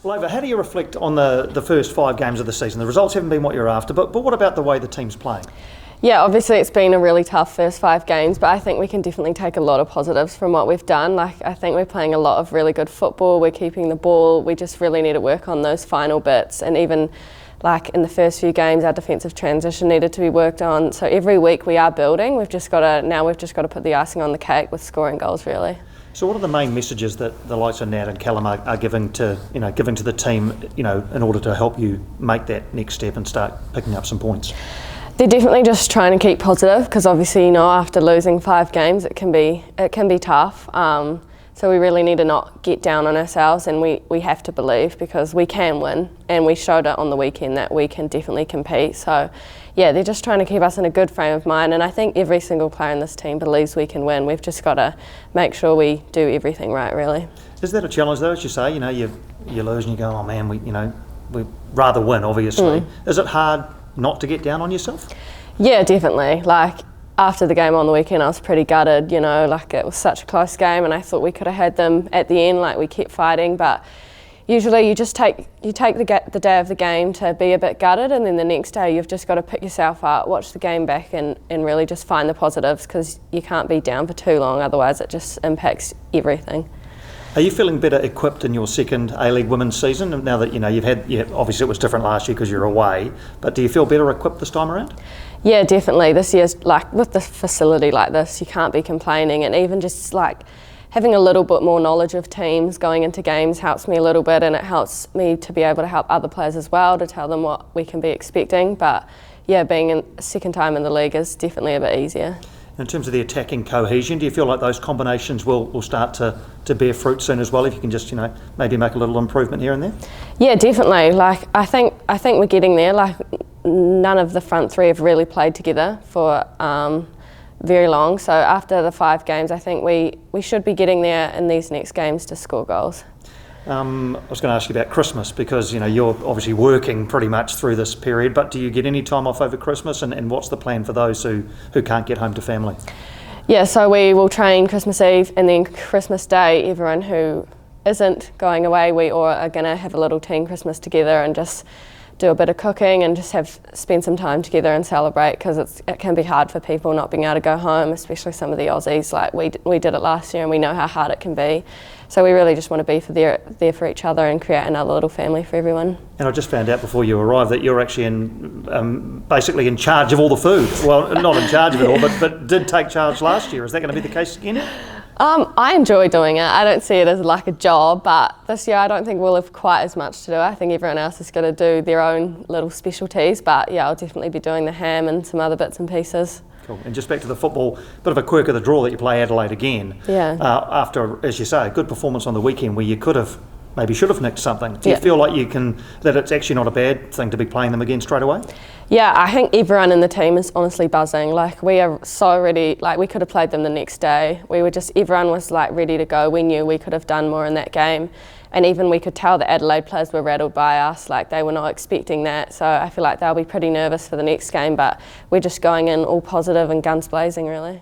Well, Ava, how do you reflect on the first 5 games of the season? The results haven't been what you're after, but what about the way the team's playing? Yeah, obviously it's been a really tough first 5 games, but I think we can definitely take a lot of positives from what we've done. Like, I think we're playing a lot of really good football, we're keeping the ball, we just really need to work on those final bits, and even like in the first few games our defensive transition needed to be worked on. So every week we are building, we've just got to put the icing on the cake with scoring goals really. So what are the main messages that the likes of Nat and Callum are giving to the team, in order to help you make that next step and start picking up some points? They're definitely just trying to keep positive, because obviously after losing 5 games it can be tough. So we really need to not get down on ourselves, and we have to believe, because we can win, and we showed it on the weekend that we can definitely compete. So yeah, they're just trying to keep us in a good frame of mind, and I think every single player in this team believes we can win. We've just got to make sure we do everything right really. Is that a challenge though, as you say, you lose and you go, oh man, we'd rather win obviously. Is it hard not to get down on yourself? Yeah, definitely. Like, after the game on the weekend I was pretty gutted, like it was such a close game and I thought we could have had them at the end, like we kept fighting, but usually you take the day of the game to be a bit gutted, and then the next day you've just got to pick yourself up, watch the game back and really just find the positives, because you can't be down for too long, otherwise it just impacts everything. Are you feeling better equipped in your second A-League women's season now that obviously it was different last year because you're away, but do you feel better equipped this time around? Yeah, definitely. This year's, like, with the facility like this, you can't be complaining, and even just like having a little bit more knowledge of teams going into games helps me a little bit, and it helps me to be able to help other players as well, to tell them what we can be expecting. But yeah, being a second time in the league is definitely a bit easier. In terms of the attacking cohesion, do you feel like those combinations will start to bear fruit soon as well, if you can just maybe make a little improvement here and there? Yeah, definitely. Like, I think we're getting there. Like, none of the front 3 have really played together for very long, so after the 5 games I think we should be getting there in these next games to score goals. I was going to ask you about Christmas, because you're obviously working pretty much through this period, but do you get any time off over Christmas, and what's the plan for those who can't get home to family? Yeah, so we will train Christmas Eve, and then Christmas Day everyone who isn't going away, we all are going to have a little team Christmas together and just do a bit of cooking and just spend some time together and celebrate, because it can be hard for people not being able to go home, especially some of the Aussies. Like, we did it last year and we know how hard it can be. So we really just want to be there for each other and create another little family for everyone. And I just found out before you arrived that you're actually basically in charge of all the food. Well, not in charge of it all, but did take charge last year. Is that going to be the case again? I enjoy doing it. I don't see it as like a job, but this year I don't think we'll have quite as much to do. I think everyone else is going to do their own little specialties, but yeah, I'll definitely be doing the ham and some other bits and pieces. Cool. And just back to the football, bit of a quirk of the draw that you play Adelaide again. Yeah. After, as you say, a good performance on the weekend where you should have nicked something. Do you feel like that it's actually not a bad thing to be playing them again straight away? Yeah, I think everyone in the team is honestly buzzing. Like, we are so ready. Like, we could have played them the next day. Everyone was like ready to go. We knew we could have done more in that game. And even we could tell the Adelaide players were rattled by us. Like, they were not expecting that. So I feel like they'll be pretty nervous for the next game, but we're just going in all positive and guns blazing really.